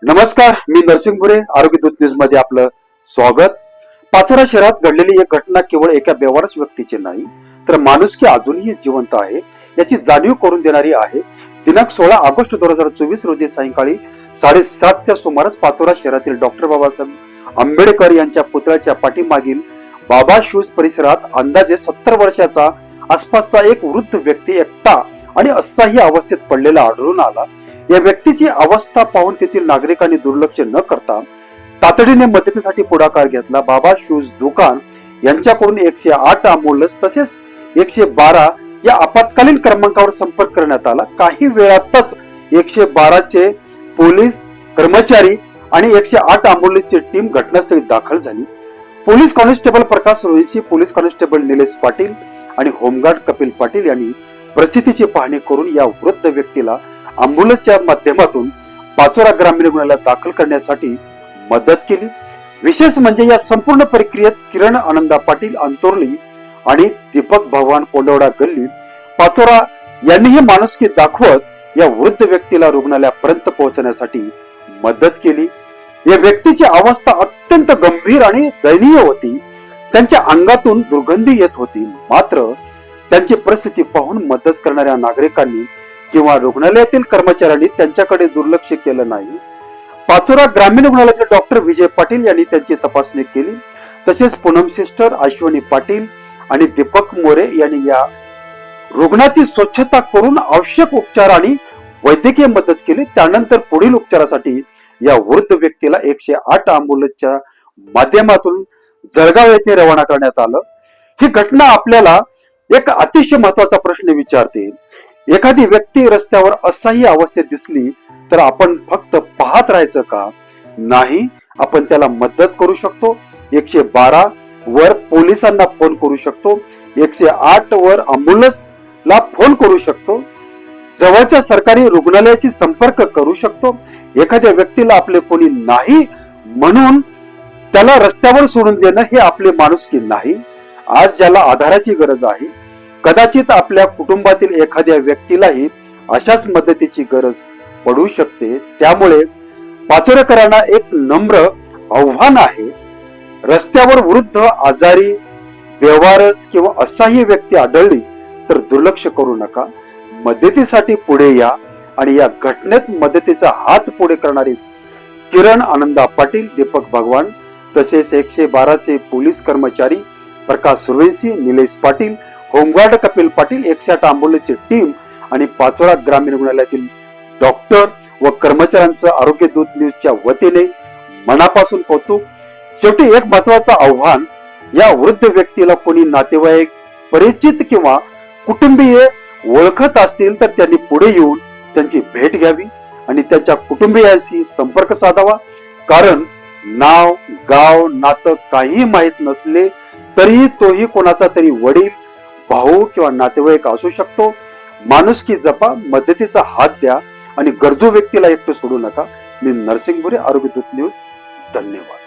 नमस्कार, मी नरसिंह भुरे, आरोग्य दूत न्यूज मध्ये आपलं स्वागत. पाचोरा शहरात घडलेली एक घटना केवळ एका बेवारस व्यक्तीची नाही, तर माणुसकी अजूनही जिवंत आहे याची जाणीव करून देणारी आहे. दिनांक 16 ऑगस्ट 2024 रोजी सायंकाळी 7:30च्या सुमारास पाचोरा शहरातील डॉक्टर बाबासाहेब आंबेडकर यांच्या पुतळ्याच्या पाठीमागील बाबा शूज परिसरात अंदाजे 70 वर्षाचा आसपासचा एक वृद्ध व्यक्ती एकटा आणि असह्य अवस्थेत पडलेला आढळून आला. या व्यक्तीची अवस्था पाहून तेथील नागरिकांनी दुर्लक्ष न करता तातडीने मदतीसाठी पुढाकार घेतला. बाबा शूज दुकान यांच्याकडून 108 अँब्युलन्स तसेच 112 या आपत्कालीन क्रमांकावर संपर्क करण्यात आला. काही वेळातच 112चे पोलीस कर्मचारी आणि 108 अँब्युलन्सची टीम घटनास्थळी दाखल झाली. पोलीस कॉन्स्टेबल प्रकाश सुरवंशी, पोलीस कॉन्स्टेबल निलेश पाटील आणि होमगार्ड कपिल पाटील यांनी परिस्थितीची पाहणी करून या वृद्ध व्यक्तीला अँब्युलन्सच्या माध्यमातून पाचोरा ग्रामीण रुग्णालयात दाखल करण्यासाठी मदत केली. विशेष म्हणजे या संपूर्ण प्रक्रियेत किरण आनंदा पाटील अंतोर्ली आणि दीपक भगवान कोंडवडा गल्ली पाचोरा यांनीही माणुसकी दाखवत या वृद्ध व्यक्तीला रुग्णालयापर्यंत पोहोचण्यासाठी मदत केली. या व्यक्तीची अवस्था अत्यंत गंभीर आणि दयनीय होती. त्यांच्या अंगातून दुर्गंधी येत होती. मात्र त्यांची परिस्थिती पाहून मदत करणाऱ्या नागरिकांनी किंवा रुग्णालयातील कर्मचाऱ्यांनी त्यांच्याकडे दुर्लक्ष केलं नाही. पाचोरा ग्रामीण रुग्णालयाचे डॉक्टर विजय पाटील यांनी त्यांची तपासणी केली. तसेच पूनम सिस्टर, अश्विनी पाटील आणि दीपक मोरे यांनी या रुग्णाची स्वच्छता करून आवश्यक उपचार आणि वैद्यकीय मदत केली. त्यानंतर पुढील उपचारासाठी या वृद्ध व्यक्तीला 108 अँब्युलन्सच्या माध्यमातून जळगाव येथे रवाना करण्यात आलं. ही घटना आपल्याला एक अतिशय महत्वाचा प्रश्न विचारते. एखादी व्यक्ती रस्त्यावर असह्य अवस्थेत दिसली तर आपण फक्त पाहत राहायचं का? नाही, आपण त्याला मदत करू शकतो. 112 वर पोलिसांना फोन करू शकतो. 108 वर अँब्युलन्सला फोन करू शकतो. जवळच्या सरकारी रुग्णालयाशी संपर्क करू शकतो. एखाद्या व्यक्तीला आपले कोणी नाही म्हणून त्याला रस्त्यावर सोडून देणं हे आपले माणुसकी नाही. आज ज्याला आधाराची गरज आहे, कदाचित आपल्या कुटुंबातील एखाद्या व्यक्तीलाही अशाच मदतीची गरज पडू शकते. त्यामुळे पाचोरेकरांना एक नम्र आव्हान आहे. रस्त्यावर वृद्ध, आजारी, बेवारस किंवा असहाय्य व्यक्ती आढळली तर दुर्लक्ष करू नका. मदतीसाठी पुढे या आणि या घटनेत मदतीचा हात पुढे करणारी किरण आनंदा पाटील, दीपक भगवान तसेच 112चे पोलीस कर्मचारी प्रकाश सुरवंशी, निलेश पाटील, होमगार्ड कपिल पाटील, 108 अँब्युलन्सची टीम आणि पाचोरा ग्रामीण रुग्णालयातील डॉक्टर व कर्मचाऱ्यांचं आरोग्य दूत न्यूजच्या वतीने मनापासून कौतुक. शेवटी एक महत्वाचं आव्हान, या वृद्ध व्यक्तीला कोणी नातेवाईक, परिचित किंवा कुटुंबीय ओळखत असतील तर त्यांनी पुढे येऊन त्यांची भेट घ्यावी आणि त्यांच्या कुटुंबियांशी संपर्क साधावा. कारण नाव, गाव, नातं काही माहीत नसले तरीही तोही कोणाचा तरी वडील, भाऊ किंवा नातेवाईक असू शकतो. माणुसकी जपा, मदतीचा हात द्या आणि गरजू व्यक्तीला एकटं सोडू नका. मी नरसिंह भुरे, आरोग्य दूत न्यूज. धन्यवाद.